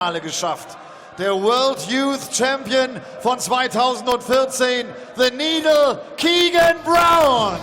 geschafft. Der World Youth Champion von 2014, The Needle, Keegan Brown.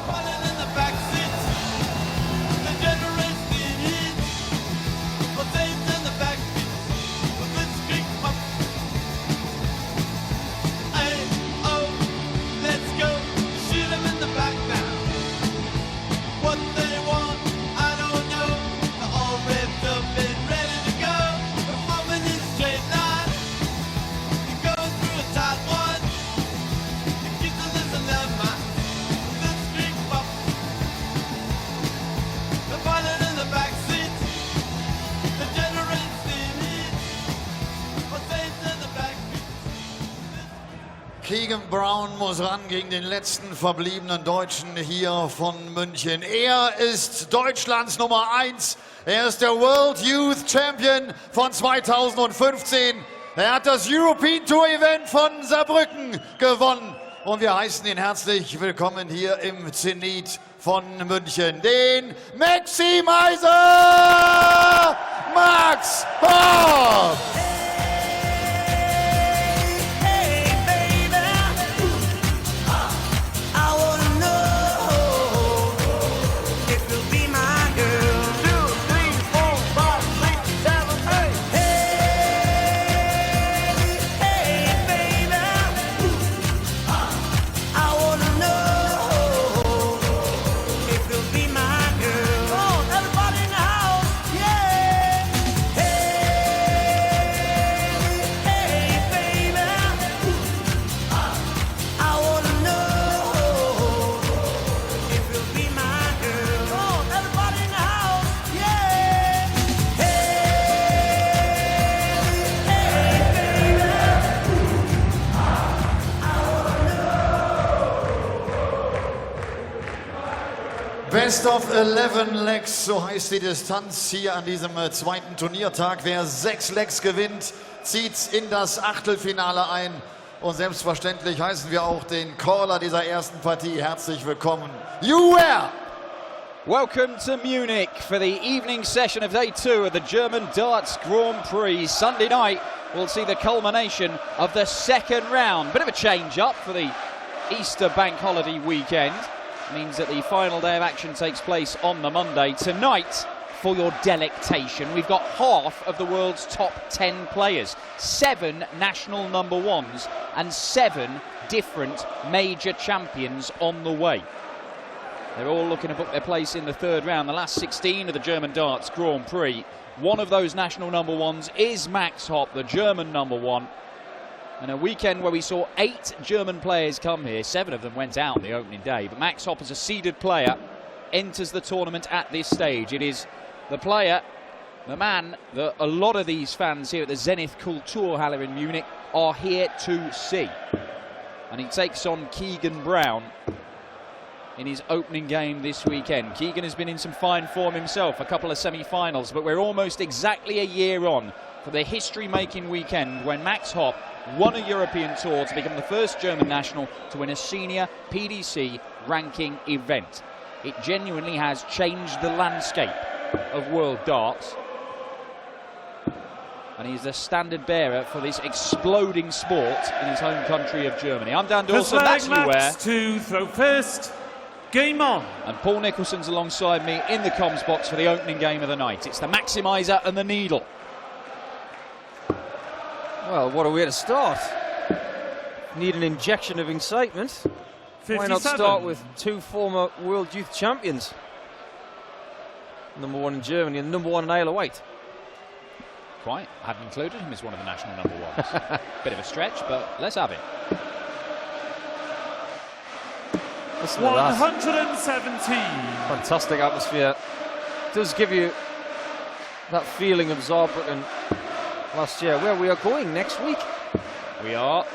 Keegan Brown muss ran gegen den letzten verbliebenen Deutschen hier von München. Er ist Deutschlands Nummer 1. Er ist der World Youth Champion von 2015. Er hat das European Tour Event von Saarbrücken gewonnen. Und wir heißen ihn herzlich willkommen hier im Zenit von München. Den Maximizer Max Hopp. Best of 11 Legs, so heißt die Distanz hier an diesem zweiten Turniertag. Wer 6 Legs gewinnt, zieht in das Achtelfinale ein. Und selbstverständlich heißen wir auch den Caller dieser ersten Partie herzlich willkommen. You were! Welcome to Munich for the evening session of day 2 of the German Darts Grand Prix. Sunday night we'll see the culmination of the second round. Bit of a change up for the Easter bank holiday weekend. Means that the final day of action takes place on the Monday. Tonight, for your delectation, we've got half of the world's top 10 players, 7 national number ones and 7 different major champions on the way. They're all looking to book their place in the third round. The last 16 of the German Darts Grand Prix. One of those national number ones is Max Hopp, the German number one. And a weekend where we saw 8 German players come here. 7 of them went out on the opening day. But Max Hopp, as a seeded player, enters the tournament at this stage. It is the player, the man that a lot of these fans here at the Zenith Kulturhalle in Munich are here to see. And he takes on Keegan Brown in his opening game this weekend. Keegan has been in some fine form himself, a couple of semi-finals, but we're almost exactly a year on for the history-making weekend when Max Hopp won a European Tour to become the first German national to win a senior PDC ranking event. It genuinely has changed the landscape of world darts. And he's the standard bearer for this exploding sport in his home country of Germany. I'm Dan Dawson, that's Max to throw first. Game on. And Paul Nicholson's alongside me in the comms box for the opening game of the night. It's the Maximizer and the Needle. Well, what a way to start. Need an injection of excitement. 57. Why not start with 2 former World Youth Champions? Number 1 in Germany and number 1 in Isle of Wight. Quite. I hadn't included him as one of the national number ones. Bit of a stretch, but let's have it. 117. Fantastic atmosphere. Does give you that feeling of Saarbrücken last year, where we are going next week. We are.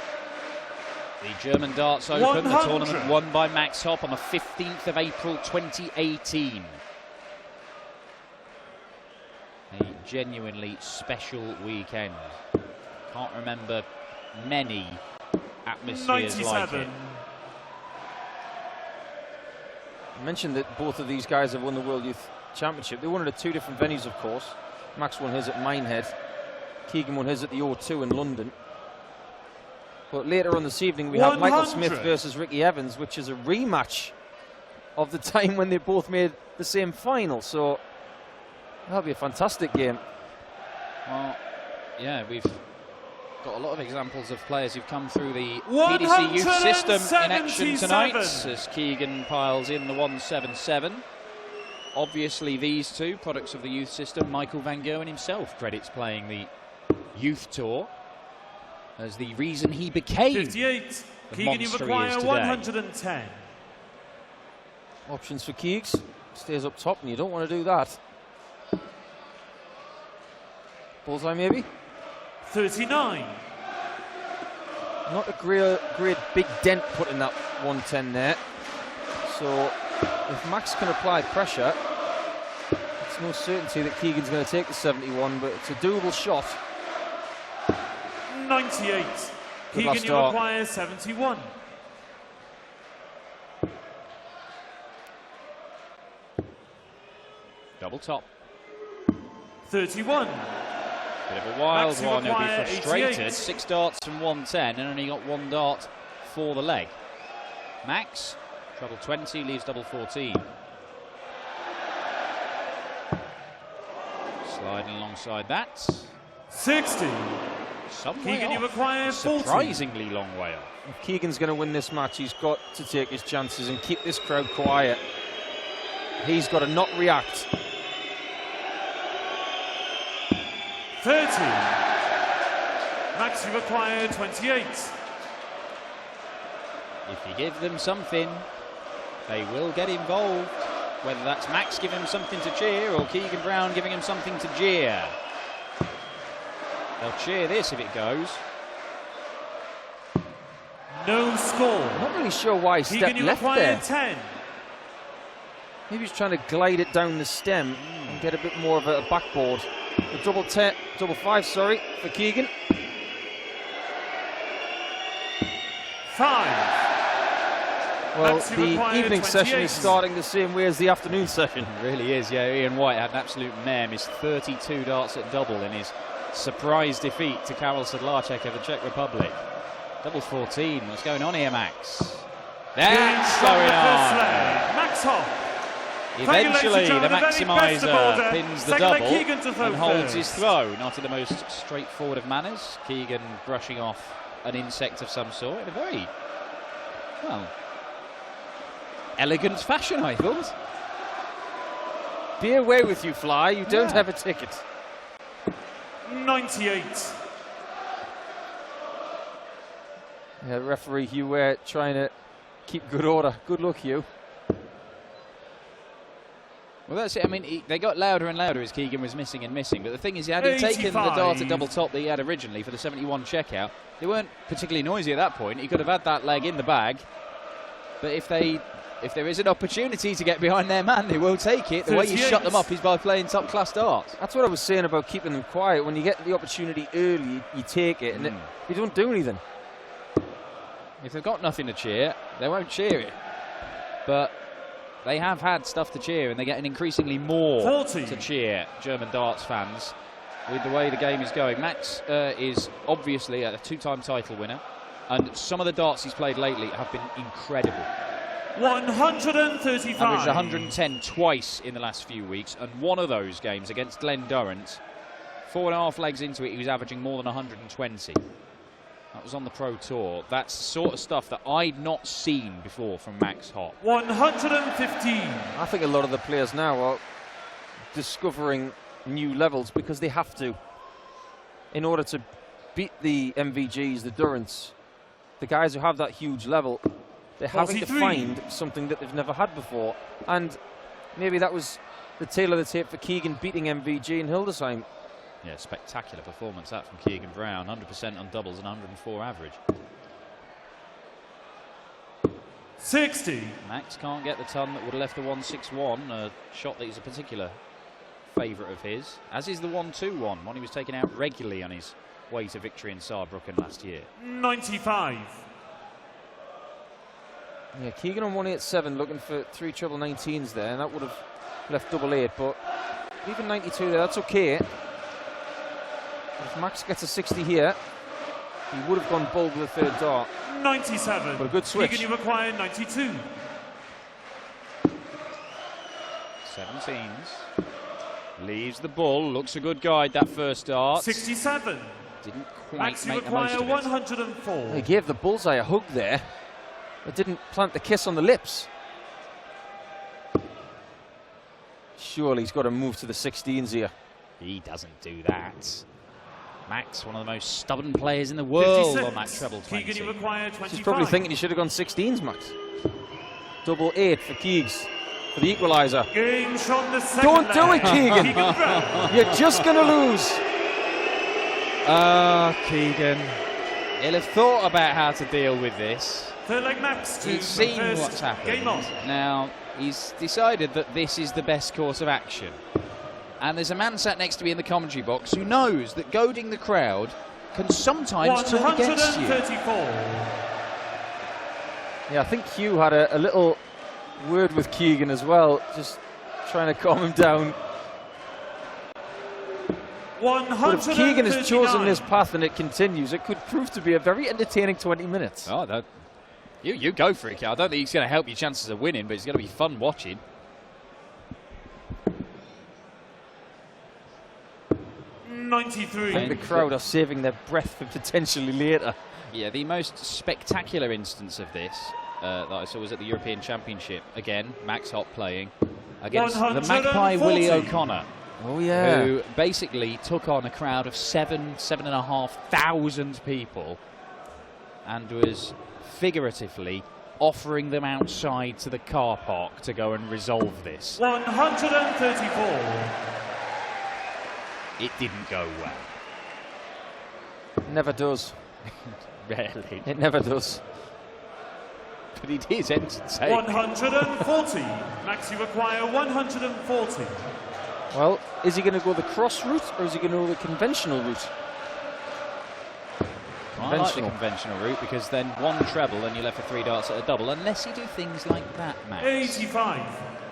The German Darts Open, 100. the tournament won by Max Hopp on the 15th of April 2018. A genuinely special weekend. Can't remember many atmospheres 97. like it. I mentioned that both of these guys have won the World Youth Championship. They won it at 2 different venues, of course. Max won his at Minehead. Keegan won his at the O2 in London. But later on this evening, we have Michael Smith versus Ricky Evans, which is a rematch of the time when they both made the same final. So that'll be a fantastic game. Well, yeah, we've got a lot of examples of players who've come through the PDC youth system in action tonight, as Keegan piles in the 177. Obviously, these two, products of the youth system, Michael Van Gerwen himself credits playing the youth tour as the reason he became 58. the Keegan, you monster he require is today. 110. Options for Keegs. Stays up top, and you don't want to do that. Bullseye, maybe? 39. Not a great big dent put in that 110 there. So if Max can apply pressure, it's no certainty that Keegan's going to take the 71, but it's a doable shot. 98. Good Keegan, last you start. require 71. Double top. 31. Bit of a wild Max, you one, he'll be require frustrated. 88. 6 darts from 110 and only got 1 dart for the leg. Max, treble 20, leaves double 14. Sliding alongside that. 60. Some Keegan, way you off. require 40. Surprisingly long way off. If Keegan's going to win this match, he's got to take his chances and keep this crowd quiet. He's got to not react. 30. Max, you require 28. If you give them something, they will get involved. Whether that's Max giving him something to cheer or Keegan Brown giving him something to jeer. They'll cheer this if it goes. No score. I'm not really sure why he Keegan, stepped you left require there. 10. Maybe he's trying to glide it down the stem and get a bit more of a backboard. The double 5, sorry, for Keegan. 5. Well, Max, you the require evening session 28. is starting the same way as the afternoon session. It really is, yeah. Ian White had an absolute mare, missed 32 darts at double in his surprise defeat to Karel Sedlacek of the Czech Republic. Double 14, what's going on here, Max? That's going on. Max Hopp. Eventually, the maximizer pins the double Keegan to throw and holds first. his throw. Not in the most straightforward of manners. Keegan brushing off an insect of some sort in a very, well, elegant fashion, I thought. Be away with you, Fly. You don't have a ticket. 98. Yeah, referee Hugh Ware trying to keep good order. Good luck, Hugh. Well, that's it. I mean, they got louder and louder as Keegan was missing and missing. But the thing is, had he taken the 85. dart at double top that he had originally for the 71 checkout, they weren't particularly noisy at that point. He could have had that leg in the bag. But if there is an opportunity to get behind their man, they will take it. The way you 38. shut them up is by playing top-class darts. That's what I was saying about keeping them quiet. When you get the opportunity early, you take it, and you don't do anything. If they've got nothing to cheer, they won't cheer it. But they have had stuff to cheer, and they're getting increasingly more 40. to cheer, German darts fans, with the way the game is going. Max is obviously a 2-time title winner, and some of the darts he's played lately have been incredible. 135. Averaged 110 twice in the last few weeks, and one of those games against Glenn Durrant, 4.5 legs into it, he was averaging more than 120. That was on the Pro Tour. That's the sort of stuff that I'd not seen before from Max Hopp. 115. I think a lot of the players now are discovering new levels because they have to. In order to beat the MVGs, the Durrants, the guys who have that huge level, they're having to 43. find something that they've never had before. And maybe that was the tail of the tape for Keegan beating MVG in Hildesheim. Yeah, spectacular performance that from Keegan Brown. 100% on doubles and 104 average. 60. Max can't get the ton that would have left the 161, a shot that is a particular favourite of his, as is the 121, one he was taking out regularly on his way to victory in Saarbrücken last year. 95. Yeah, Keegan on 187 looking for 3 treble 19s there, and that would have left double 8, but even 92 there, that's okay. If Max gets a 60 here, he would have gone bold with a third dart. 97. But a good switch. Keegan, you require 92. 17s. Leaves the bull. Looks a good guide, that first dart. 67. Didn't quite Max, you make the most require of it. 104. He gave the bullseye a hug there, but didn't plant the kiss on the lips. Surely he's got to move to the 16s here. He doesn't do that. Max, one of the most stubborn players in the world 56. on that treble 20. Keegan, you require 25. He's probably thinking he should have gone 16s, Max. Double 8 for Keegs, for the equaliser. Game shot the second Don't do leg. it, Keegan. Keegan Brown. You're just going to lose. Keegan. He'll have thought about how to deal with this. Third leg Max to He's seen first. what's happened. Game on. Now, he's decided that this is the best course of action. And there's a man sat next to me in the commentary box who knows that goading the crowd can sometimes turn against you. 134. Yeah, I think Hugh had a little word with Keegan as well, just trying to calm him down. But if Keegan has chosen this path and it continues, it could prove to be a very entertaining 20 minutes. Oh, no. You go for it, Cal. I don't think he's going to help your chances of winning, but it's going to be fun watching. I think the crowd are saving their breath for potentially later. Yeah, the most spectacular instance of this that I saw was at the European Championship. Again, Max Hopp playing against the Magpie 140. Willie O'Connor. Oh, yeah. Who basically took on a crowd of 7,500 people and was figuratively offering them outside to the car park to go and resolve this. 134. It didn't go well. Never does. Rarely. It never does. But it is entertaining. 140. Max, you require 140. Well, is he going to go the cross route or is he going to go the conventional route? I like the conventional route because then one treble and you're left for 3 darts at a double, unless you do things like that, Max. 85.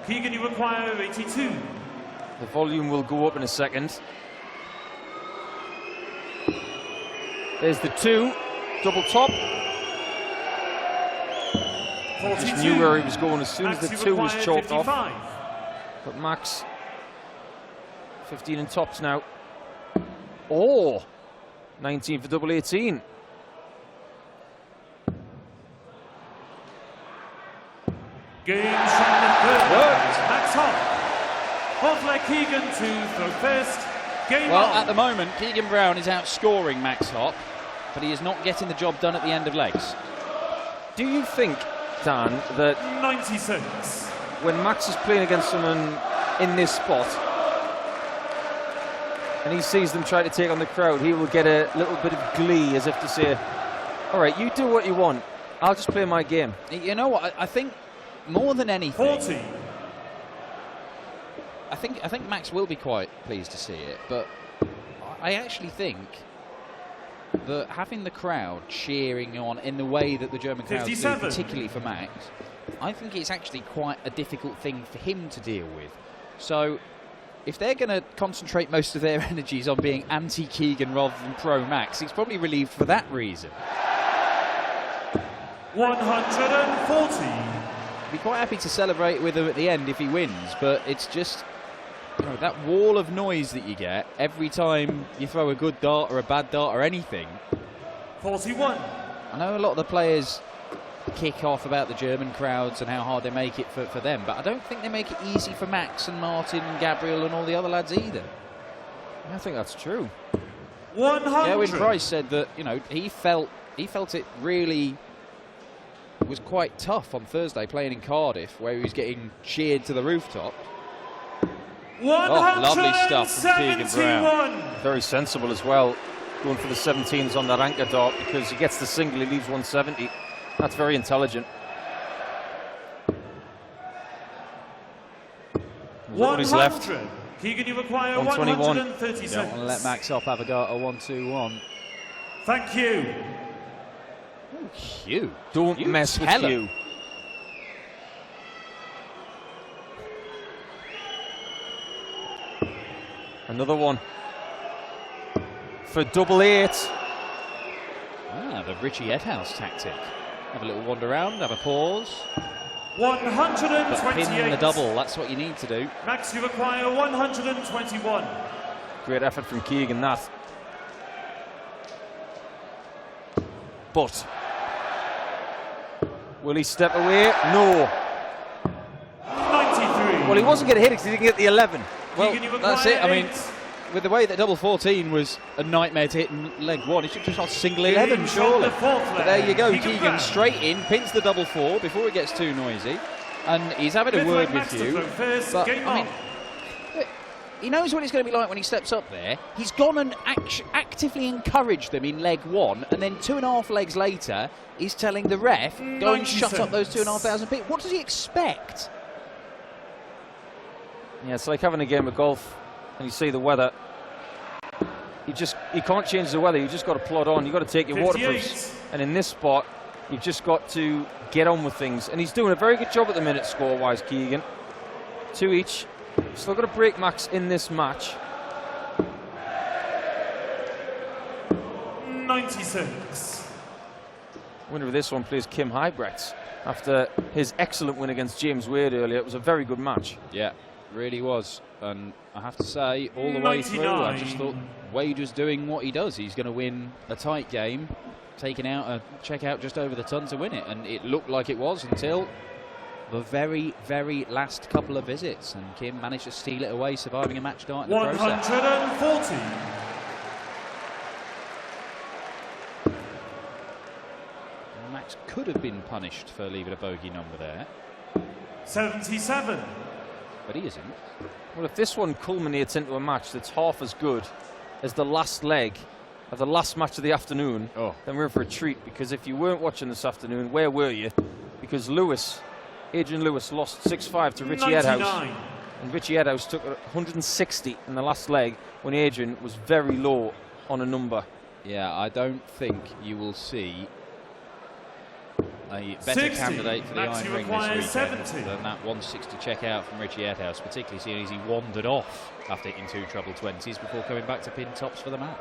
Keegan, you require 82. The volume will go up in a second. There's the 2, double top. 42. Just knew where he was going as soon as Max, the you 2 was require chalked 55. off. But Max, 15 in tops now. Oh, 19 for double 18. Game shot the third. Max Hopp. Hopefully Keegan to throw first. Game Well, on. at the moment, Keegan Brown is outscoring Max Hopp, but he is not getting the job done at the end of legs. Do you think, Dan, that 96. when Max is playing against someone in this spot and he sees them try to take on the crowd, he will get a little bit of glee as if to say, all right, you do what you want, I'll just play my game? You know what? I think more than anything, 40. I think Max will be quite pleased to see it, but I actually think that having the crowd cheering on in the way that the German crowds do, 57. particularly for Max, I think it's actually quite a difficult thing for him to deal with. So if they're going to concentrate most of their energies on being anti-Keegan rather than pro-Max, he's probably relieved for that reason. 140. Be quite happy to celebrate with him at the end if he wins, but it's just, you know, that wall of noise that you get every time you throw a good dart or a bad dart or anything. 41. I know a lot of the players kick off about the German crowds and how hard they make it for them, but I don't think they make it easy for Max and Martin and Gabriel and all the other lads either. I think that's true. 100. Yeah, when Price said that, you know, he felt it really was quite tough on Thursday playing in Cardiff, where he was getting cheered to the rooftop. Oh, lovely stuff from Keegan Brown. Very sensible as well, going for the 17s on that anchor dart, because he gets the single, he leaves 170. That's very intelligent. What is left? Keegan, you require 121. 136. Don't want to let Max Hopp have a go at a 1-2-1. Thank you. Hugh. Don't mess with tell you. Another one. for double 8. Ah, the Richie Edhouse tactic. Have a little wander around, have a pause. 128. But pin the double, that's what you need to do. Max, you require 121. Great effort from Keegan, that. But will he step away? No. 93. Well, he wasn't going to hit it because he didn't get the 11. Well, Keegan, you that's it. I require mean, 8. with the way that double 14 was a nightmare to hit in leg 1, he should just have single 11, surely. But there you go, Keegan straight in, pins the double 4 before it gets too noisy. And he's having a word with you. But, I mean, he knows what it's going to be like when he steps up there. He's gone and actively encouraged them in leg 1, and then 2.5 legs later, he's telling the ref, go and shut up those 2,500 people. What does he expect? Yeah, it's like having a game of golf and you see the weather. You can't change the weather, you just got to plod on. You've got to take your 58. waterproofs. And in this spot, you've just got to get on with things. And he's doing a very good job at the minute, score-wise, Keegan. 2 each. Still got to break Max in this match. 96. Winner of this one plays Kim Huybrechts. After his excellent win against James Wade earlier, it was a very good match. Yeah, really was. And I have to say, all the way through, I just thought Wade was doing what he does. He's going to win a tight game, taking out a check out just over the ton to win it. And it looked like it was until the very, very last couple of visits. And Kim managed to steal it away, surviving a match start in the process. 140. Max could have been punished for leaving a bogey number there, 77. but he isn't. Well, if this one culminates into a match that's half as good as the last leg of the last match of the afternoon, then we're in for a treat. Because if you weren't watching this afternoon, where were you? Because Adrian Lewis lost 6-5 to Richie 99. Edhouse. And Richie Edhouse took 160 in the last leg when Adrian was very low on a number. Yeah, I don't think you will see a better 60. candidate for the Max, iron you ring require this weekend 70. than that 160 check out from Richie Edhouse, particularly seeing as he wandered off after hitting 2 treble 20s before coming back to pin tops for the match.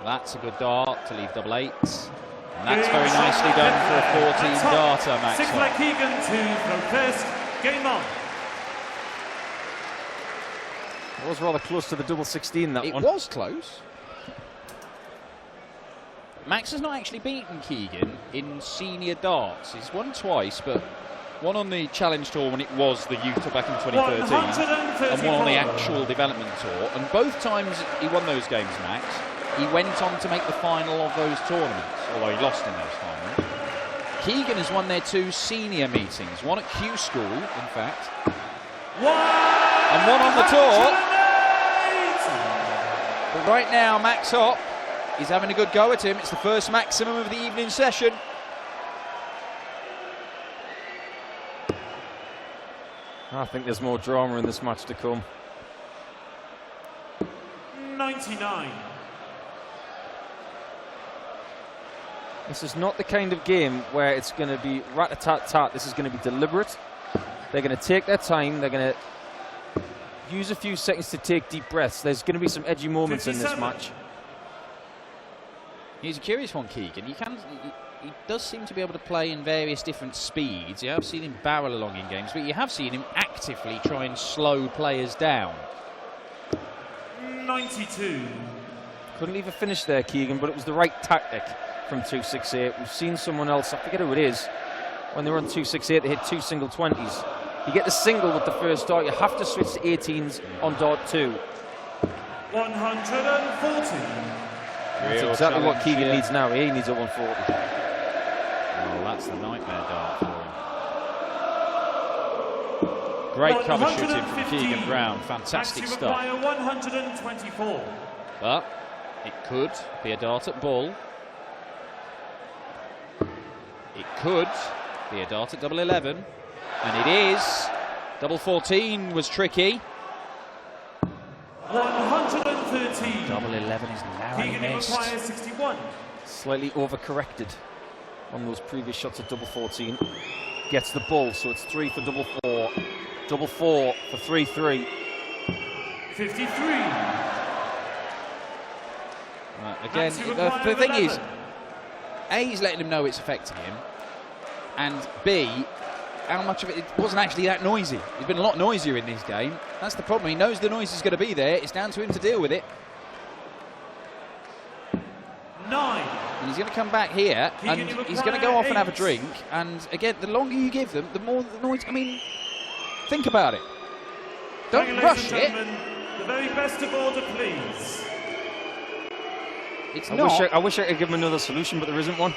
That's a good dart to leave double 8s. And that's very nicely done for a 14 darter, Max. 6 leg Keegan to throw first. Game on. It was rather close to the double 16, that one. It was close. Max has not actually beaten Keegan in senior darts. He's won twice, but one on the Challenge Tour when it was the Youth Tour back in 2013, and one on the actual development tour. And both times he won those games, Max, he went on to make the final of those tournaments, although he lost in those finals. Keegan has won their 2 senior meetings, one at Q School, in fact, and one on the tour. But right now, Max Hopp is having a good go at him. It's the first maximum of the evening session. I think there's more drama in this match to come. 99. This is not the kind of game where it's going to be rat-a-tat-tat. This is going to be deliberate. They're going to take their time. They're going to use a few seconds to take deep breaths. There's going to be some edgy moments 57. in this match. He's a curious one, Keegan. He does seem to be able to play in various different speeds. You have seen him barrel along in games, but you have seen him actively try and slow players down. 92. Couldn't leave a finish there, Keegan, but it was the right tactic from 268. We've seen someone else, I forget who it is, when they were on 268, they hit 2 single 20s. You get the single with the first dart, you have to switch to 18s on dart 2. 140. That's exactly what Keegan needs now. He needs a 140. Well, that's the nightmare dart for him. Great cover shooting from Keegan Brown. Fantastic stuff. 124. But it could be a dart at ball. It could be a dart at double 11. And it is. Double 14 was tricky. 113. Double 11 is narrowly Keegan missed. requires 61. Slightly overcorrected on those previous shots at double 14. Gets the ball, so it's 3 for double 4. Double 4 for 3-3. 53. Again, the thing is, A, he's letting him know it's affecting him, and B, how much of it wasn't actually that noisy. He's been a lot noisier in this game. That's the problem. He knows the noise is going to be there. It's down to him to deal with it. 9. And he's going to come back here, and he's going to go off and have a drink. And again, the longer you give them, the more the noise. I mean, think about it. Don't rush it. The very best of order, please. I wish I could give him another solution, but there isn't one.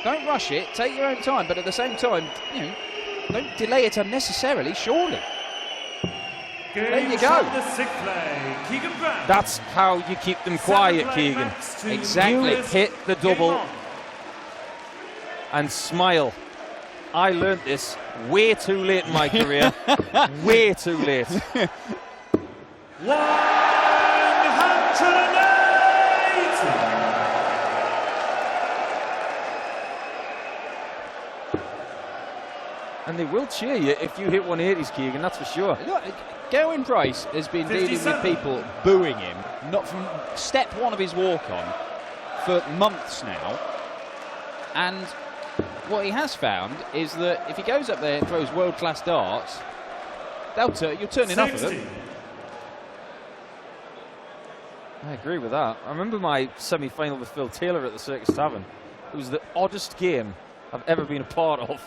Don't rush it. Take your own time, but at the same time, you know, don't delay it unnecessarily. Surely. There you go. That's how you keep them quiet, Keegan. Exactly. You hit the double and smile. I learned this way too late in my career. Way too late. 180. And they will cheer you if you hit 180s, Keegan, that's for sure. Look, Gerwyn Price has been dealing with people booing him, not from step one of his walk-on, for months now. And what he has found is that if he goes up there and throws world-class darts, you'll turn enough of them. I agree with that. I remember my semi-final with Phil Taylor at the Circus Tavern. It was the oddest game I've ever been a part of,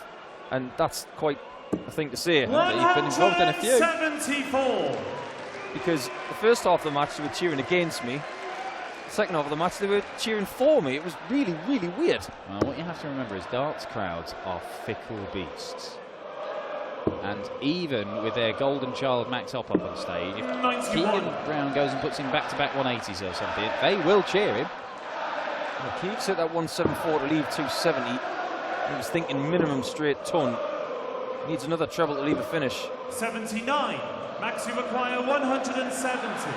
and that's quite a thing to say. You've been involved in a few. 74. Because the first half of the match they were cheering against me. The second half of the match they were cheering for me. It was really, really weird. Well, what you have to remember is darts crowds are fickle beasts. And even with their golden child Max Hopp up on stage, if Keegan Brown goes and puts him back-to-back 180s or something, they will cheer him. Well, Keegs hit that 174 to leave 270. He was thinking minimum straight ton. Needs another treble to leave a finish. 79. Max, you require 170.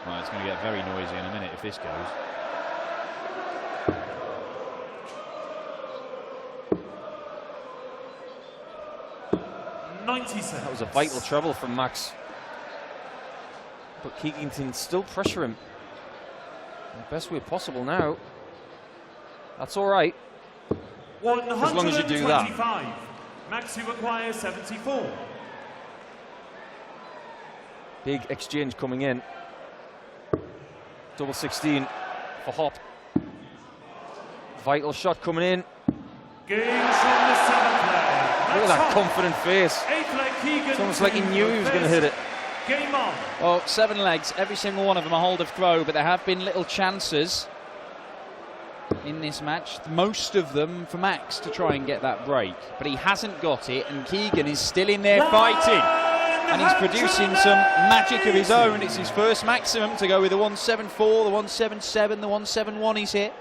Well, it's going to get very noisy in a minute if this goes. That was a vital treble from Max. But Keegan can still pressure him in the best way possible now. That's all right. As long as you do that. Max, you require 74. Big exchange coming in. Double 16 for Hopp. Vital shot coming in. Game from the 7th leg. Look at that confident face. 8th leg, Keegan. It's almost like he knew he was going to hit it. Game on. Well, 7 legs, every single one of them a hold of throw, but there have been little chances in this match, most of them for Max to try and get that break, but he hasn't got it, and Keegan is still in there fighting, and he's producing some magic of his own. It's his first maximum to go with the 174, the 177, the 171 he's hit.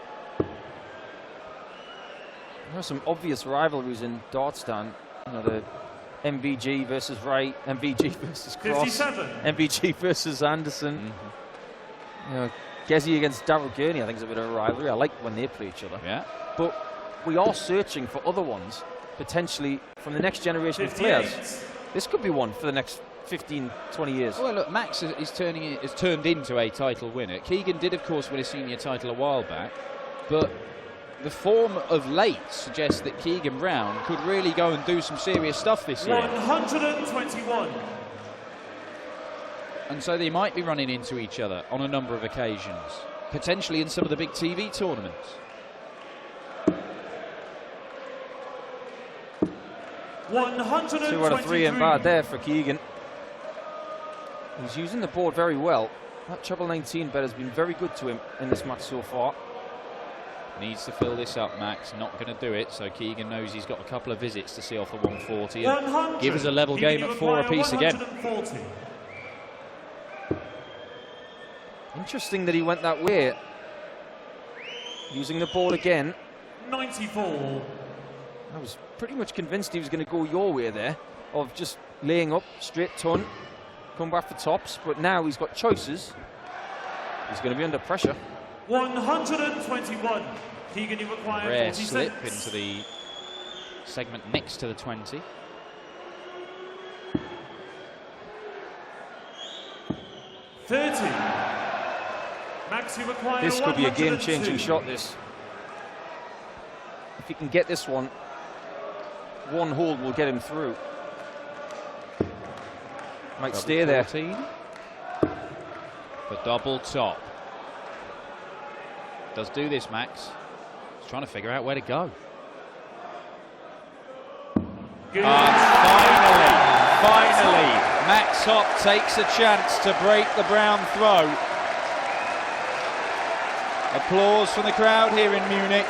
There are some obvious rivalries in Dartstan. You know, the MVG versus Wright, MVG versus Cross, 57. MVG versus Anderson. You know, Gezzy against Darryl Gurney, I think, is a bit of a rivalry. I like when they play each other. Yeah. But we are searching for other ones, potentially from the next generation of players. This could be one for the next 15, 20 years. Well, look, Max is turned into a title winner. Keegan did, of course, win a senior title a while back, but the form of late suggests that Keegan Brown could really go and do some serious stuff this year. 121. And so they might be running into each other on a number of occasions, potentially in some of the big TV tournaments. $123. 2 out of 3 and bad there for Keegan. He's using the board very well. That treble 19 bet has been very good to him in this match so far. Needs to fill this up, Max. Not going to do it, so Keegan knows he's got a couple of visits to see off the 140 and give us a level game at 4 apiece again. Interesting that he went that way. Using the ball again. 94. I was pretty much convinced he was going to go your way there, of just laying up, straight ton, come back for tops, but now he's got choices. He's going to be under pressure. 121. Keegan, you require Rare 46. slip into the segment next to the 20. 30. Max, you require This could be a 102. game-changing shot, this. If he can get this one hold will get him through. Might stay there. 14. The double top. Does do this, Max. He's trying to figure out where to go. Good. Finally, Max Hopp takes a chance to break the Brown throw. Applause from the crowd here in Munich.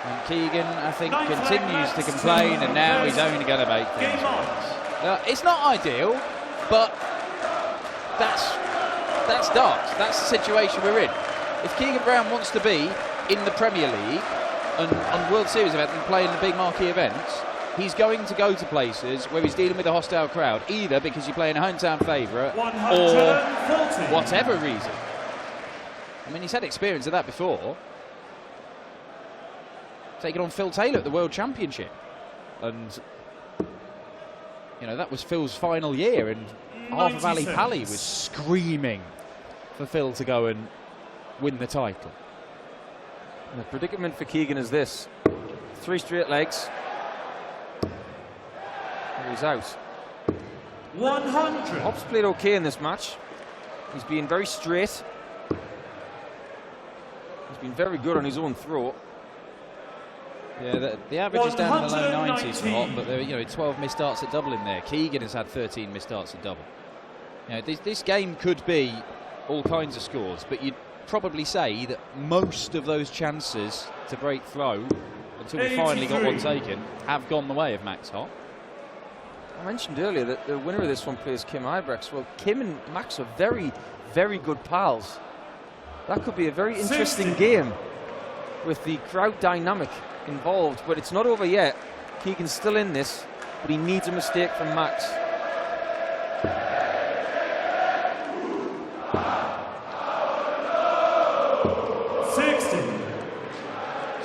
And Keegan, I think, continues to complain, and now he's only going to make things worse. It's not ideal, but that's darts. That's the situation we're in. If Keegan Brown wants to be in the Premier League and on World Series events and play in the big marquee events, he's going to go to places where he's dealing with a hostile crowd, either because you're playing a hometown favourite or whatever reason. I mean, he's had experience of that before. Taking on Phil Taylor at the World Championship. And, you know, that was Phil's final year, and half of Ali Pali was screaming for Phil to go and win the title. And the predicament for Keegan is this. 3 straight legs. And he's out. 100. Hopp's played okay in this match. He's been very straight. He's been very good on his own throw. Yeah, the average is down in the low 90s for Hopp, but there are, you know, 12 missed starts at double in there. Keegan has had 13 missed starts at double. You know, this game could be all kinds of scores, but you'd probably say that most of those chances to break throw, until we finally got one taken, have gone the way of Max Hopp. I mentioned earlier that the winner of this one plays Kim Ibrex. Well, Kim and Max are very, very good pals. That could be a very interesting game with the crowd dynamic involved, but it's not over yet. Keegan's still in this, but he needs a mistake from Max.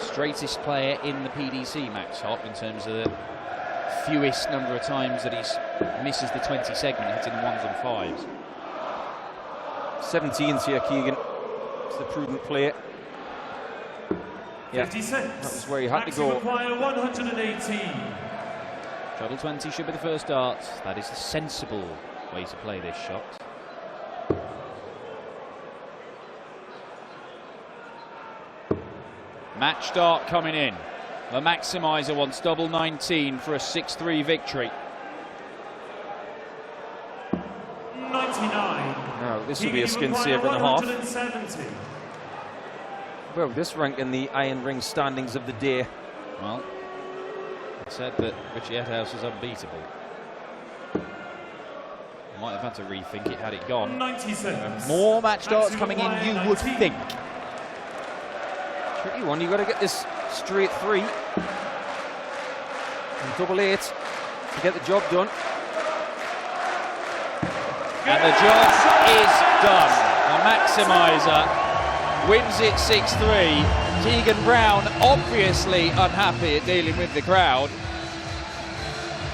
Straightest player in the PDC, Max Hopp, in terms of the fewest number of times that he misses the 20 segment, hitting the 1s and 5s. 17's here, Keegan. It's the prudent play. Yeah, 56. that was where he had to go. 118. Treble 20 should be the first dart. That is the sensible way to play this shot. Match dart coming in. The maximizer wants double 19 for a 6-3 victory. 99. Now, this will be a skin saver and a half. Well, this rank in the Iron Ring standings of the day. Well, it said that Richie Edhouse was unbeatable. Might have had to rethink it had it gone. 97. More match darts coming in, you would think. Tricky one, you've got to get this straight 3. And double 8 to get the job done. And the job is done. The maximizer wins it 6-3. Keegan Brown obviously unhappy at dealing with the crowd.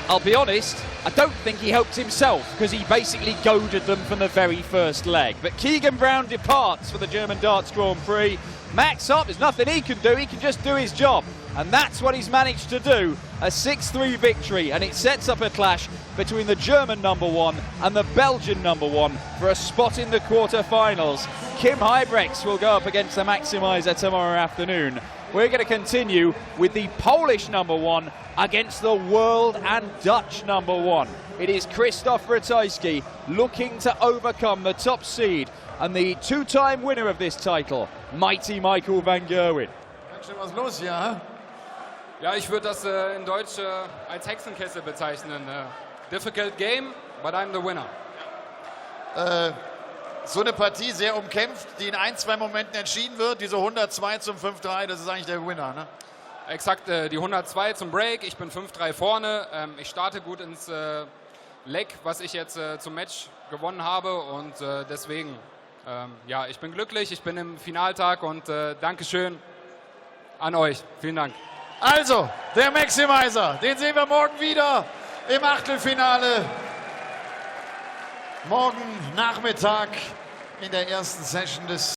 I'll be honest, I don't think he helped himself, because he basically goaded them from the very first leg. But Keegan Brown departs for the German Darts Grand Prix. Max Hopp, there's nothing he can do, he can just do his job. And that's what he's managed to do, a 6-3 victory. And it sets up a clash between the German #1 and the Belgian #1 for a spot in the quarter-finals. Kim Ibrex will go up against the maximizer tomorrow afternoon. We're going to continue with the Polish #1 against the world and Dutch #1. It is Krzysztof Ratajski looking to overcome the top seed and the 2-time winner of this title, mighty Michael van Gerwen. Ganz schön was los hier, hä? Ja, ich würde das in Deutsch als Hexenkessel bezeichnen. Difficult game, but I'm the winner. So eine Partie, sehr umkämpft, die in 1-2 Momenten entschieden wird. Diese 102 zum 5-3, das ist eigentlich der Winner, ne? Exakt, die 102 zum Break. Ich bin 5-3 vorne. Ich starte gut ins Leg, was ich jetzt zum Match gewonnen habe. Und deswegen, ja, ich bin glücklich. Ich bin im Finaltag und Dankeschön an euch. Vielen Dank. Also, der Maximizer, den sehen wir morgen wieder im Achtelfinale morgen Nachmittag in der ersten Session des